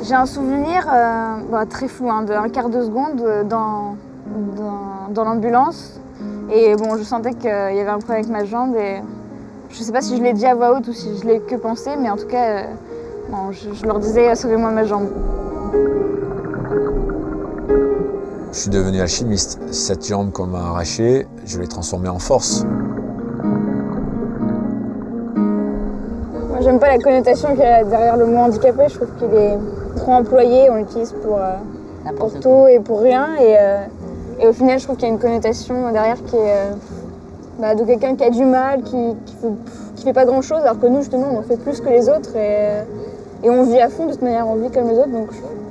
J'ai un souvenir très flou, d'un quart de seconde dans l'ambulance. Et bon, je sentais qu'il y avait un problème avec ma jambe. Et je ne sais pas si je l'ai dit à voix haute ou si je l'ai que pensé, mais en tout cas, je leur disais « sauvez-moi ma jambe ». Je suis devenu alchimiste. Cette jambe qu'on m'a arrachée, je l'ai transformée en force. Moi, j'aime pas la connotation qu'il y a derrière le mot handicapé. Je trouve qu'il est trop employé. On l'utilise pour tout et pour rien. Et au final, je trouve qu'il y a une connotation derrière qui est de quelqu'un qui a du mal, qui fait pas grand-chose, alors que nous, justement, on en fait plus que les autres. Et on vit à fond de toute manière, on vit comme les autres. Donc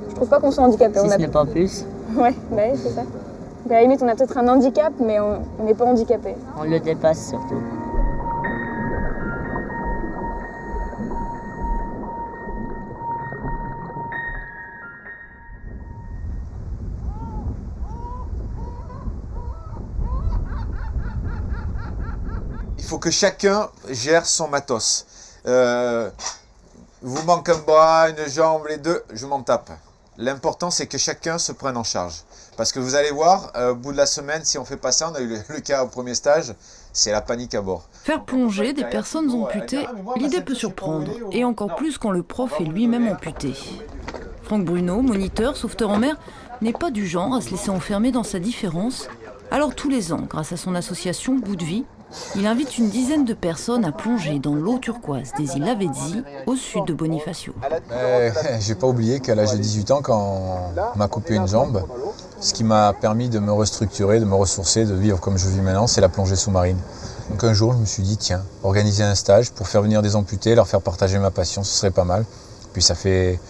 je trouve pas qu'on soit handicapé. Si ce n'est pas plus. Ouais, c'est ça. Donc, à la limite, on a peut-être un handicap, mais on n'est pas handicapé. On le dépasse surtout. Il faut que chacun gère son matos. Vous manque un bras, une jambe, les deux, je m'en tape. L'important, c'est que chacun se prenne en charge. Parce que vous allez voir, au bout de la semaine, si on ne fait pas ça, on a eu le cas au premier stage, c'est la panique à bord. Faire plonger des personnes amputées, l'idée peut surprendre, et encore plus quand le prof est lui-même amputé. Franck Bruno, moniteur, sauveteur en mer, n'est pas du genre à se laisser enfermer dans sa différence. Alors tous les ans, grâce à son association Bout de Vie, il invite une dizaine de personnes à plonger dans l'eau turquoise des îles Lavezzi, au sud de Bonifacio. J'ai pas oublié qu'à l'âge de 18 ans, quand on m'a coupé une jambe, ce qui m'a permis de me restructurer, de me ressourcer, de vivre comme je vis maintenant, c'est la plongée sous-marine. Donc un jour, je me suis dit, tiens, organiser un stage pour faire venir des amputés, leur faire partager ma passion, ce serait pas mal. Puis ça fait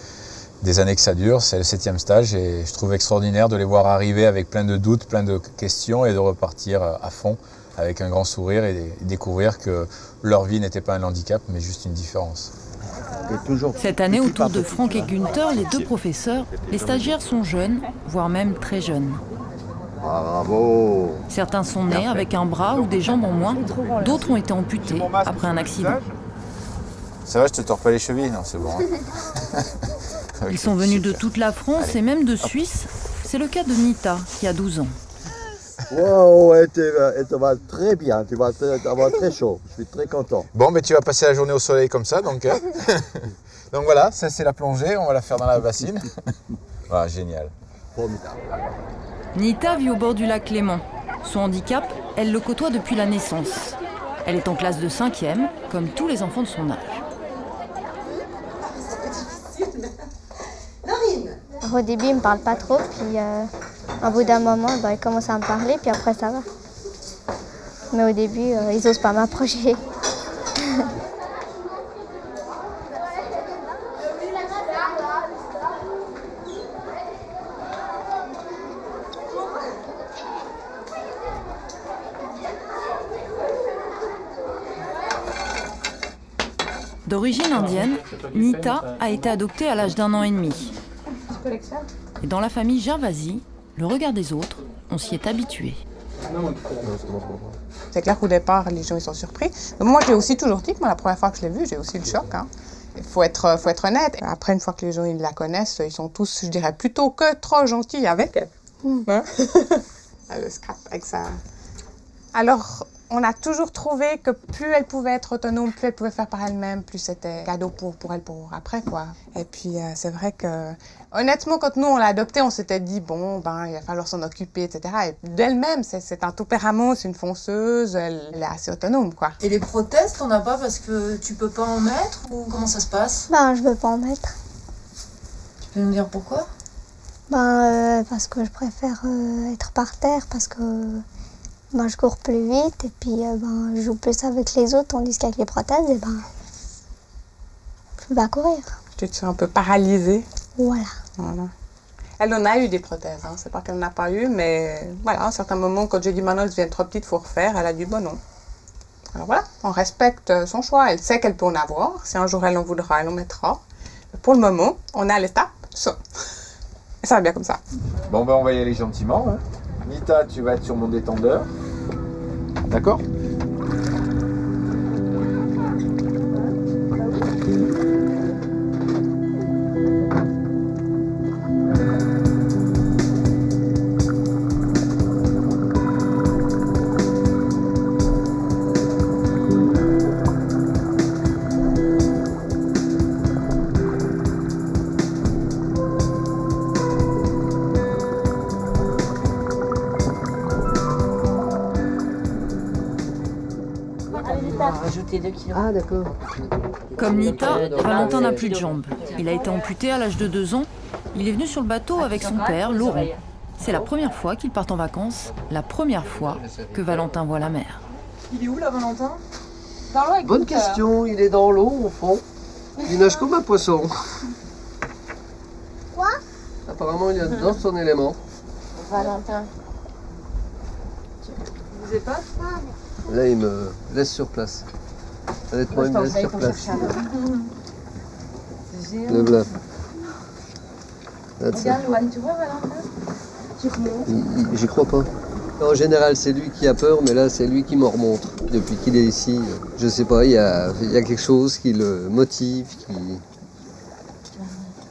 des années que ça dure, c'est le 7e stage et je trouve extraordinaire de les voir arriver avec plein de doutes, plein de questions et de repartir à fond avec un grand sourire et découvrir que leur vie n'était pas un handicap mais juste une différence. Cette année, autour de Franck et Günther, les deux professeurs, les stagiaires sont jeunes, voire même très jeunes. Bravo. Certains sont nés avec un bras ou des jambes en moins, d'autres ont été amputés après un accident. Ça va, je te tords pas les chevilles? Non, c'est bon. Ils sont venus de toute la France et même de Suisse. C'est le cas de Nita, qui a 12 ans. Wow, tu vas très bien, tu vas avoir très chaud, je suis très content. Bon, mais tu vas passer la journée au soleil comme ça, donc voilà, ça c'est la plongée, on va la faire dans la bassine. Ah, génial. Formidable. Nita vit au bord du lac Léman. Son handicap, elle le côtoie depuis la naissance. Elle est en classe de 5e, comme tous les enfants de son âge. Au début, il ne me parle pas trop, puis au bout d'un moment, il commence à me parler, puis après ça va. Mais au début, ils n'osent pas m'approcher. D'origine indienne, Nita a été adoptée à l'âge d'1 an et demi. Et dans la famille Gervasi, le regard des autres, on s'y est habitué. C'est clair qu'au départ, les gens ils sont surpris. Mais moi, je l'ai aussi toujours dit que la première fois que je l'ai vue, j'ai aussi le choc. Il faut être honnête. Après, une fois que les gens ils la connaissent, ils sont tous, je dirais, plutôt que trop gentils avec elle. Hein? Elle scrape avec ça. Alors, on a toujours trouvé que plus elle pouvait être autonome, plus elle pouvait faire par elle-même, plus c'était cadeau pour elle pour après, quoi. Et puis, c'est vrai que, honnêtement, quand nous, on l'a adoptée, on s'était dit, bon, il va falloir s'en occuper, etc. Et d'elle-même, c'est un tempérament, c'est une fonceuse, elle est assez autonome, quoi. Et les prothèses, t'en as pas parce que tu peux pas en mettre ou comment ça se passe? Je veux pas en mettre. Tu peux nous dire pourquoi? Parce que je préfère être par terre, parce que je cours plus vite et puis je joue plus avec les autres, tandis qu'avec les prothèses, je peux pas courir. Tu te sens un peu paralysée. Voilà. Elle en a eu des prothèses, c'est pas qu'elle n'en a pas eu, mais voilà, à un certain moment, quand j'ai dit maintenant elle devient trop petite, il faut refaire, elle a dit non. Alors voilà, on respecte son choix, elle sait qu'elle peut en avoir, si un jour elle en voudra, elle en mettra. Mais pour le moment, on est à l'étape ça. Et ça va bien comme ça. Bon, on va y aller gentiment. Nita, tu vas être sur mon détendeur. D'accord ? rajouté 2 kilos. Ah, d'accord. Comme Nita, Valentin n'a plus de jambes. Il a été amputé à l'âge de 2 ans. Il est venu sur le bateau avec son père, Laurent. C'est la première fois qu'ils partent en vacances, la première fois que Valentin voit la mer. Il est où là, Valentin? Dans l'eau avec Bonne Gunther. question, il est dans l'eau au fond. Il nage comme un poisson. Quoi? Apparemment, il est dans son élément. Valentin. Vous êtes pas? Là, il me laisse sur place. Honnêtement, il me laisse sur place. Le blanc. Regarde, Louane, tu vois Valentin? J'y crois pas. En général, c'est lui qui a peur, mais là, c'est lui qui me remonte. Depuis qu'il est ici, je sais pas, il y a quelque chose qui le motive,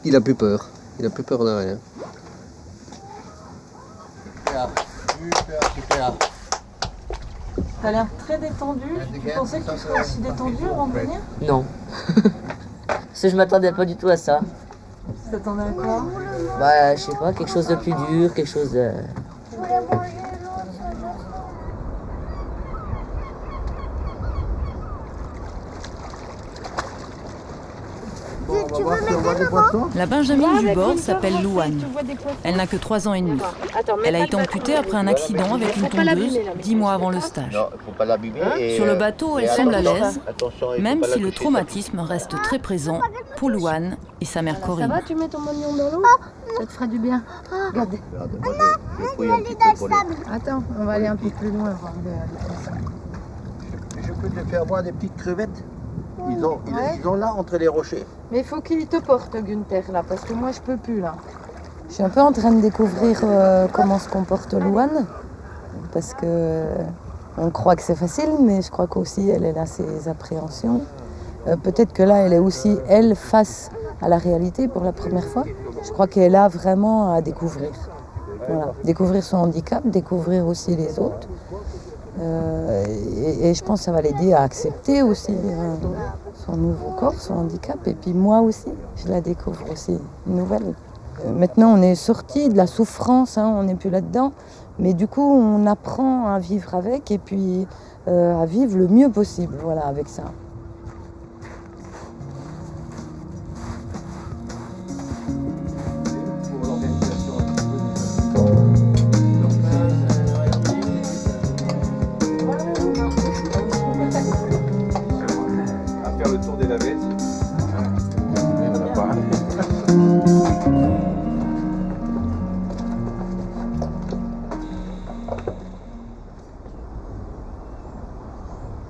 il a plus peur. Il a plus peur de rien. Super. T'as l'air très détendu. Tu pensais que tu serais aussi détendu avant de venir? Non. Parce que je m'attendais pas du tout à ça. Tu t'attendais à quoi? Bah, je sais pas, quelque chose de plus dur, quelque chose de... Tu veux mettre des poissons? La Benjamine du bord s'appelle Louane. Elle n'a que 3 ans et demi. Elle a été amputée après un accident avec une tondeuse 10 mois avant le stage. faut pas l'abîmer. Sur le bateau, elle semble à l'aise, même si le traumatisme reste très présent pour Louane et sa mère Corinne. Tu mets ton oignon dans l'eau? Ça te ferait du bien. Regardez. Attends, on va aller un peu plus loin. Je peux te faire voir des petites crevettes. Ils ont là entre les rochers. Mais il faut qu'il te porte, Gunther, là, parce que moi, je peux plus, là. Je suis un peu en train de découvrir comment se comporte Louane, parce que on croit que c'est facile, mais je crois qu'aussi elle a ses appréhensions. Peut-être que là, elle est aussi, elle, face à la réalité pour la première fois. Je crois qu'elle a vraiment à découvrir. Voilà. Découvrir son handicap, découvrir aussi les autres. Et je pense que ça va l'aider à accepter aussi son nouveau corps, son handicap. Et puis moi aussi, je la découvre aussi, une nouvelle. Maintenant, on est sorti de la souffrance, on n'est plus là-dedans. Mais du coup, on apprend à vivre avec et puis à vivre le mieux possible, voilà, avec ça. Le tour des lavettes.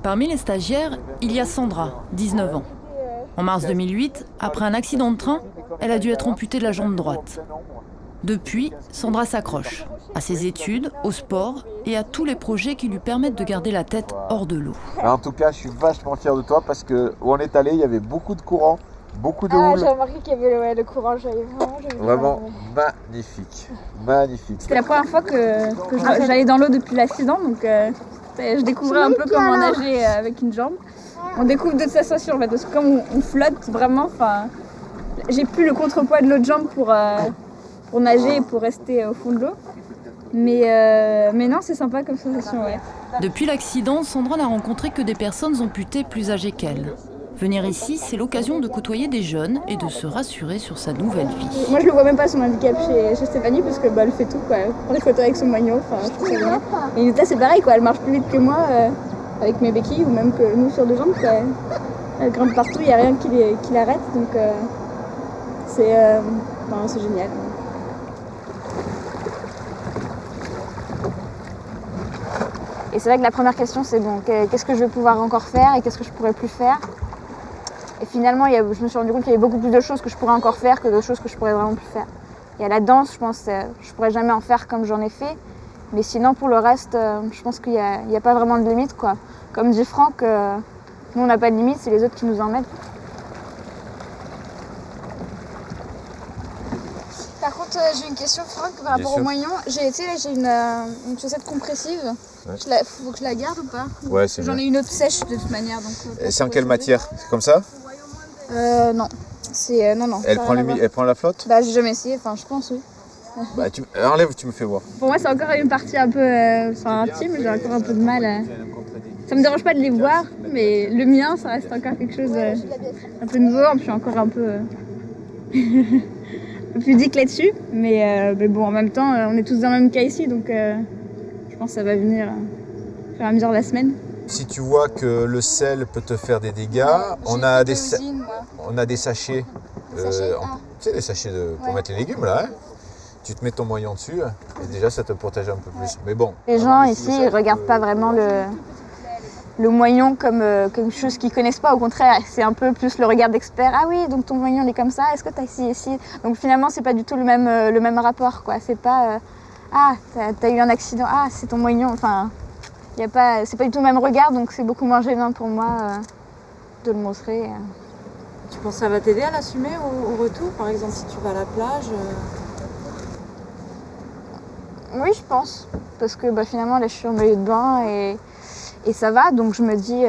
Parmi les stagiaires, il y a Sandra, 19 ans. En mars 2008, après un accident de train, elle a dû être amputée de la jambe droite. Depuis, Sandra s'accroche à ses études, au sport et à tous les projets qui lui permettent de garder la tête hors de l'eau. En tout cas, je suis vachement fier de toi parce que où on est allé, il y avait beaucoup de courant, beaucoup de houle. J'ai remarqué qu'il y avait le courant, Vraiment magnifique, magnifique. C'était la première fois que j'allais dans l'eau depuis l'accident, donc je découvrais un peu comment nager avec une jambe. On découvre d'autres sensations en fait, parce que comme on flotte vraiment, j'ai plus le contrepoids de l'autre jambe pour nager et pour rester au fond de l'eau. Mais non, c'est sympa comme sensation, ouais. Depuis l'accident, Sandra n'a rencontré que des personnes amputées plus âgées qu'elle. Venir ici, c'est l'occasion de côtoyer des jeunes et de se rassurer sur sa nouvelle vie. Moi, je le vois même pas son handicap chez Stéphanie, parce que elle fait tout, quoi. Elle prend des photos avec son maillot, je trouve ça bien. Et Nita, c'est pareil, quoi. Elle marche plus vite que moi avec mes béquilles, ou même que nous sur 2 jambes, quoi. Elle grimpe partout, il n'y a rien qui l'arrête, donc c'est génial. Et c'est vrai que la première question, c'est bon, qu'est-ce que je vais pouvoir encore faire et qu'est-ce que je pourrais plus faire. Et finalement, je me suis rendu compte qu'il y avait beaucoup plus de choses que je pourrais encore faire que de choses que je pourrais vraiment plus faire. Il y a la danse, je pense, je pourrais jamais en faire comme j'en ai fait. Mais sinon, pour le reste, je pense qu'il n'y a pas vraiment de limite, quoi. Comme dit Franck, nous, on n'a pas de limite, c'est les autres qui nous en mettent. Par contre, j'ai une question, Franck, par rapport au moignon. J'ai une chaussette compressive. Ouais. Faut que je la garde ou pas? Ouais, c'est J'en ai une autre sèche de toute manière. Et c'est en quelle matière? C'est comme ça? Non. Non. Elle prend la flotte? Bah, j'ai jamais essayé, je pense, oui. Bah, enlève, tu me fais voir. Pour moi, c'est encore une partie un peu intime, j'ai encore un peu de mal. Ça me dérange pas de les voir, mais le mien, ça reste encore quelque chose un peu nouveau. Je suis encore un peu pudique là-dessus, mais bon, en même temps, on est tous dans le même cas ici, donc je pense que ça va venir au fur et à mesure de la semaine. Si tu vois que le sel peut te faire des dégâts, on a des sachets. Tu sais, les sachets pour mettre les légumes là. Hein, tu te mets ton moignon dessus et déjà ça te protège un peu plus. Mais bon. Les gens ici, ils regardent pas vraiment le moignon comme quelque chose qu'ils connaissent pas. Au contraire, c'est un peu plus le regard d'expert. Ah oui, donc ton moignon il est comme ça. Est-ce que tu as ici? Donc finalement, c'est pas du tout le même rapport, quoi. C'est pas ah, t'as eu un accident. Ah, c'est ton moignon. Enfin, c'est pas du tout le même regard, donc c'est beaucoup moins gênant pour moi de le montrer. Tu penses que ça va t'aider à l'assumer au retour, par exemple, si tu vas à la plage? Oui, je pense, parce que finalement, là, je suis en maillot de bain et ça va. Donc je me dis,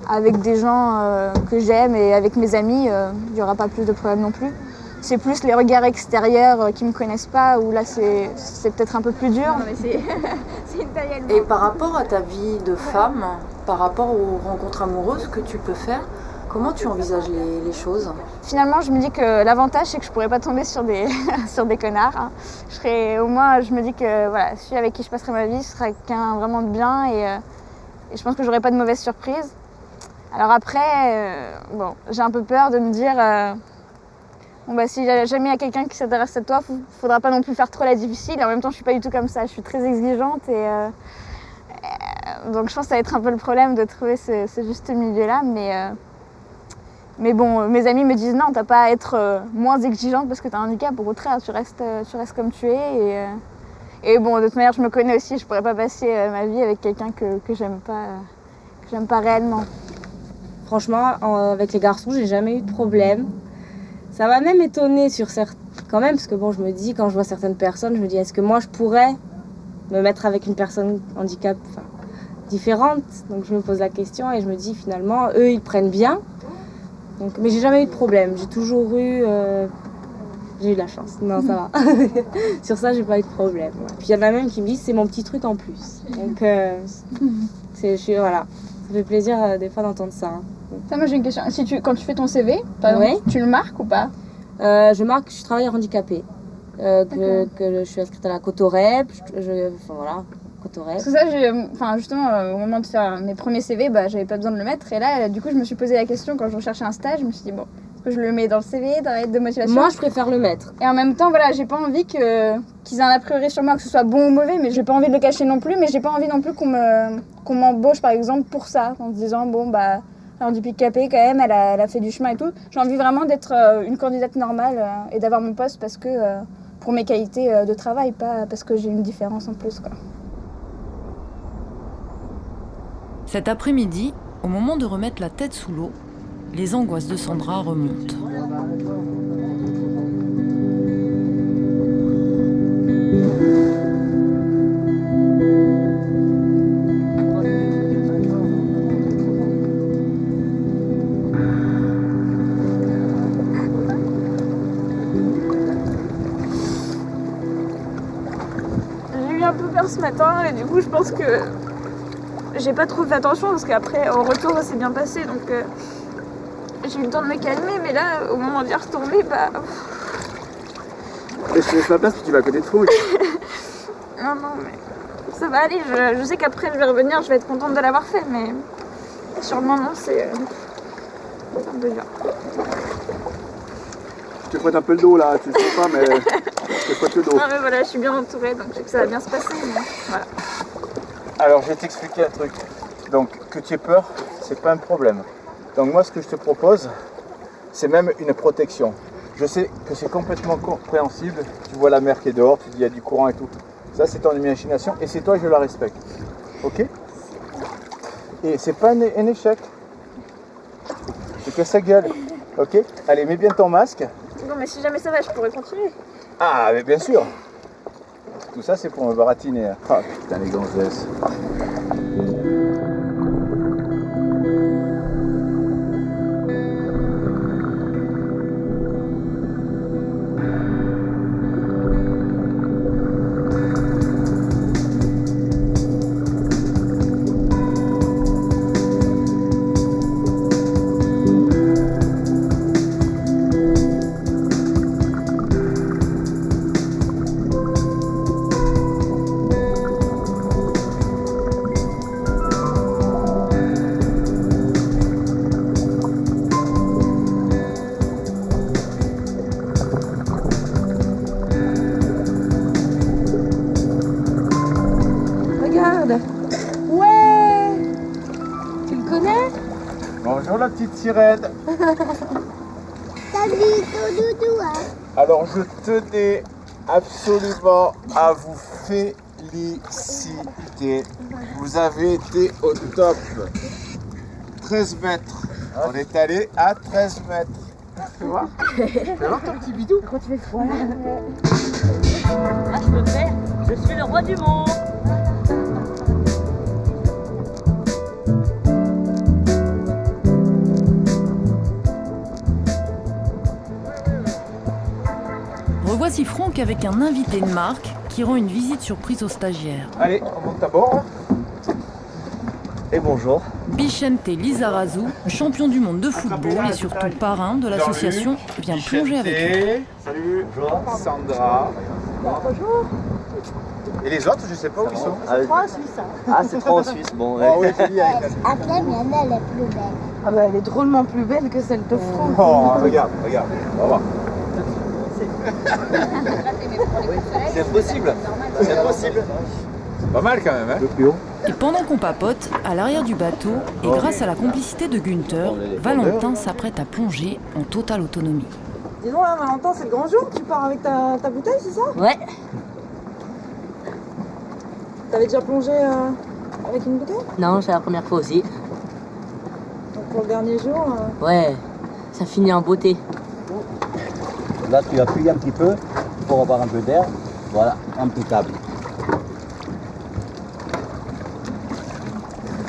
avec des gens que j'aime et avec mes amis, il n'y aura pas plus de problèmes non plus. C'est plus les regards extérieurs qui ne me connaissent pas, où là, c'est peut-être un peu plus dur. Non, mais c'est une taille allemande. Et par rapport à ta vie de femme, par rapport aux rencontres amoureuses que tu peux faire, comment tu envisages les choses? Finalement, je me dis que l'avantage, c'est que je pourrais pas tomber sur des, sur des connards. Hein. Au moins, je me dis que voilà, celui avec qui je passerai ma vie, ce sera quelqu'un vraiment de bien et je pense que j'aurai pas de mauvaises surprises. Alors après, bon, j'ai un peu peur de me dire, si jamais il y a quelqu'un qui s'intéresse à toi, faudra pas non plus faire trop la difficile. Et en même temps, je suis pas du tout comme ça. Je suis très exigeante et donc je pense que ça va être un peu le problème de trouver ce juste milieu-là, mais bon, mes amis me disent non, t'as pas à être moins exigeante parce que t'as un handicap, au contraire, tu restes comme tu es. Et bon, de toute manière, je me connais aussi, je pourrais pas passer ma vie avec quelqu'un que j'aime pas réellement. Franchement, avec les garçons, j'ai jamais eu de problème. Ça m'a même étonnée sur certains, quand même, parce que bon, je me dis, quand je vois certaines personnes, je me dis, est-ce que moi je pourrais me mettre avec une personne handicap différente? Donc je me pose la question et je me dis, finalement, eux, ils prennent bien. Donc, mais j'ai jamais eu de problème, j'ai toujours eu... j'ai eu de la chance, non ça va. Sur ça, j'ai pas eu de problème. Ouais. Puis il y en a même qui me disent c'est mon petit truc en plus. Donc voilà, ça fait plaisir des fois d'entendre ça. Hein. Ça, moi j'ai une question. Quand tu fais ton CV, par exemple, tu le marques ou pas? Je marque que je suis travailleur handicapé, que je suis inscrite à la Cotorep, voilà. Parce que ça, justement, au moment de faire mes premiers CV, j'avais pas besoin de le mettre. Et là, du coup, je me suis posé la question quand je recherchais un stage. Je me suis dit, bon, est-ce que je le mets dans le CV, dans la lettre de motivation? Moi, je préfère le mettre. Et en même temps, voilà, j'ai pas envie qu'ils aient un a priori sur moi, que ce soit bon ou mauvais, mais j'ai pas envie de le cacher non plus. Mais j'ai pas envie non plus qu'on m'embauche, par exemple, pour ça, en se disant, bon, handicapée quand même, elle a fait du chemin et tout. J'ai envie vraiment d'être une candidate normale et d'avoir mon poste parce que pour mes qualités de travail, pas parce que j'ai une différence en plus, quoi. Cet après-midi, au moment de remettre la tête sous l'eau, les angoisses de Sandra remontent. J'ai eu un peu peur ce matin et du coup je pense que j'ai pas trop fait attention parce qu'après au retour ça s'est bien passé donc j'ai eu le temps de me calmer, mais là au moment d'y retourner Je te laisse ma place puis tu vas à côté de Franck. non mais ça va aller, je sais qu'après je vais revenir, je vais être contente de l'avoir fait, mais sur le moment c'est un peu dur. Je te frotte un peu le dos là, tu le sens pas mais je te frotte le dos. Non mais voilà, je suis bien entourée donc je sais que ça va bien se passer, mais voilà. Alors je vais t'expliquer un truc. Donc que tu aies peur, c'est pas un problème. Donc moi ce que je te propose, c'est même une protection. Je sais que c'est complètement compréhensible. Tu vois la mer qui est dehors, tu dis il y a du courant et tout. Ça c'est ton imagination et c'est toi, je la respecte. Ok? Et c'est pas un échec. C'est que ça gueule. Ok? Allez, mets bien ton masque. Non mais si jamais ça va, je pourrais continuer. Ah mais bien sûr. Tout ça c'est pour me baratiner. Ah putain les gonzesses. ma petite sirène. Salut, ton doudou, hein. Alors je tenais absolument à vous féliciter. Vous avez été au top. 13 mètres. On est allé à 13 mètres. Tu vois? Tu vas voir ton petit bidou? Quand tu fais froid. Ah, je peux faire. Je suis le roi du monde. Revoici Franck avec un invité de marque qui rend une visite surprise aux stagiaires. Allez, on monte à bord. Et bonjour. Bichente Lizarazu, champion du monde de football et surtout parrain de l'association, vient plonger avec eux. Salut. Bonjour. Sandra. Bonjour. Et les autres, je sais pas où ils sont. Trois en Suisse. Ah, c'est trois en Suisse, bon. Ouais. Ah oui, Julie avec la... Après, Miana, elle est plus belle. Ah bah, elle est drôlement plus belle que celle de Franck. Oh, regarde, on va voir. C'est impossible. C'est impossible. C'est pas mal quand même, hein. Le plus haut. Et pendant qu'on papote, à l'arrière du bateau, et grâce à la complicité de Günther, Valentin s'apprête à plonger en totale autonomie. Dis donc là, Valentin, c'est le grand jour. Tu pars avec ta bouteille, c'est ça? Ouais. T'avais déjà plongé avec une bouteille? Non, c'est la première fois aussi. Donc pour le dernier jour... Ouais, ça finit en beauté. Là, tu appuies un petit peu pour avoir un peu d'air. Voilà, impeccable.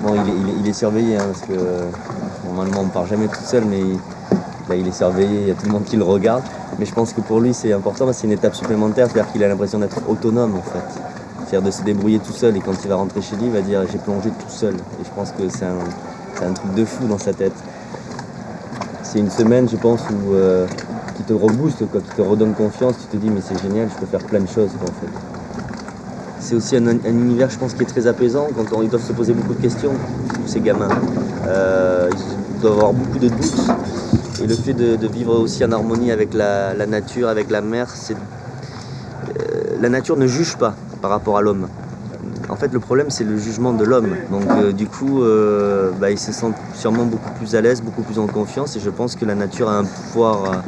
Bon, il est surveillé, hein, parce que normalement on ne part jamais tout seul, mais là il est surveillé, il y a tout le monde qui le regarde. Mais je pense que pour lui c'est important, parce que c'est une étape supplémentaire, c'est-à-dire qu'il a l'impression d'être autonome en fait. C'est-à-dire de se débrouiller tout seul, et quand il va rentrer chez lui, il va dire j'ai plongé tout seul. Et je pense que c'est un truc de fou dans sa tête. C'est une semaine, je pense, où, qui te rebooste, quoi, qui te redonne confiance, tu te dis mais c'est génial, je peux faire plein de choses quoi, en fait. C'est aussi un univers, je pense, qui est très apaisant quand ils doivent se poser beaucoup de questions, tous ces gamins. Ils doivent avoir beaucoup de doutes. Et le fait de vivre aussi en harmonie avec la nature, avec la mer, la nature ne juge pas par rapport à l'homme. En fait, le problème, c'est le jugement de l'homme. Donc, du coup, ils se sentent sûrement beaucoup plus à l'aise, beaucoup plus en confiance. Et je pense que la nature a un pouvoir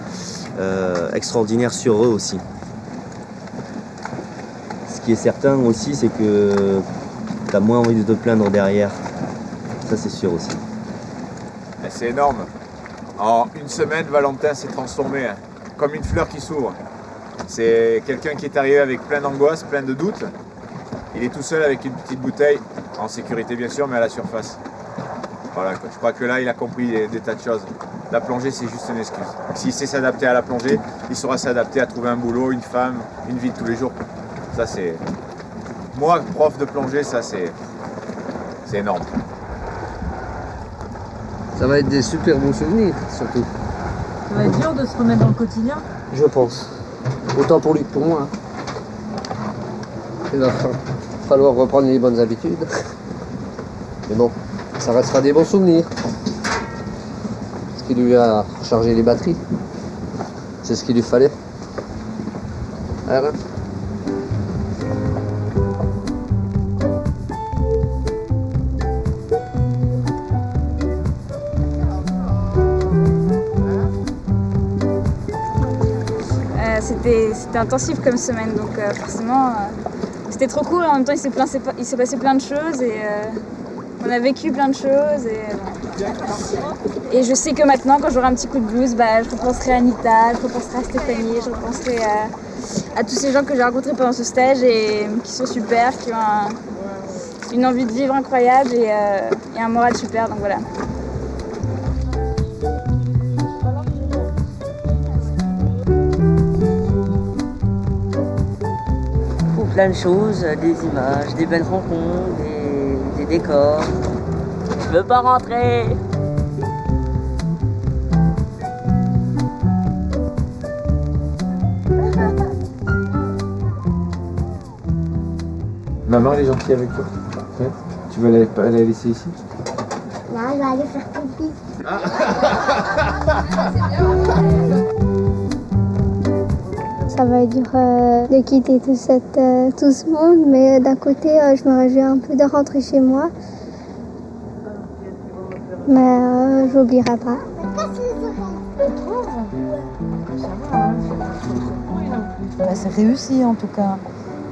extraordinaire sur eux aussi. Ce qui est certain aussi, c'est que tu as moins envie de te plaindre derrière. Ça, c'est sûr aussi. C'est énorme. En une semaine, Valentin s'est transformé, hein, comme une fleur qui s'ouvre. C'est quelqu'un qui est arrivé avec plein d'angoisse, plein de doutes. Il est tout seul avec une petite bouteille, en sécurité bien sûr, mais à la surface. Voilà, je crois que là, il a compris des tas de choses. La plongée, c'est juste une excuse. S'il sait s'adapter à la plongée, il saura s'adapter à trouver un boulot, une femme, une vie de tous les jours. Ça, c'est... Moi, prof de plongée, ça, c'est énorme. Ça va être des super bons souvenirs, surtout. Ça va être dur de se remettre dans le quotidien? Je pense. Autant pour lui que pour moi. Hein. Il va falloir reprendre les bonnes habitudes. Mais bon, ça restera des bons souvenirs. Ce qui lui a rechargé les batteries. C'est ce qu'il lui fallait. Alors, C'était intensif comme semaine, donc forcément c'était trop court, et en même temps il s'est passé plein de choses, et on a vécu plein de choses, et je sais que maintenant, quand j'aurai un petit coup de blues, je repenserai à Anita, je repenserai à Stéphanie, je repenserai à tous ces gens que j'ai rencontrés pendant ce stage et qui sont super, qui ont une envie de vivre incroyable et un moral super, donc voilà. Plein de choses, des images, des belles rencontres, des décors. Je veux pas rentrer. Maman, elle est gentille avec toi. Ouais. Tu veux la laisser ici? Non, elle va aller faire pipi. Ça va être dur de quitter tout ce monde, mais d'un côté, je me réjouis un peu de rentrer chez moi. Mais j'oublierai pas. Bah, c'est réussi en tout cas,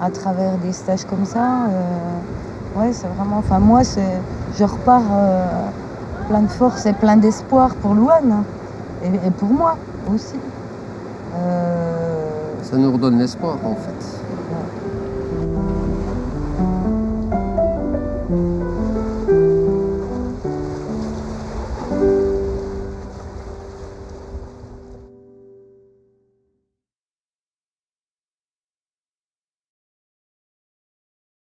à travers des stages comme ça. Ouais, c'est vraiment. Enfin, moi, je repars plein de force et plein d'espoir pour Louane et pour moi aussi. Ça nous redonne l'espoir en fait. Ouais.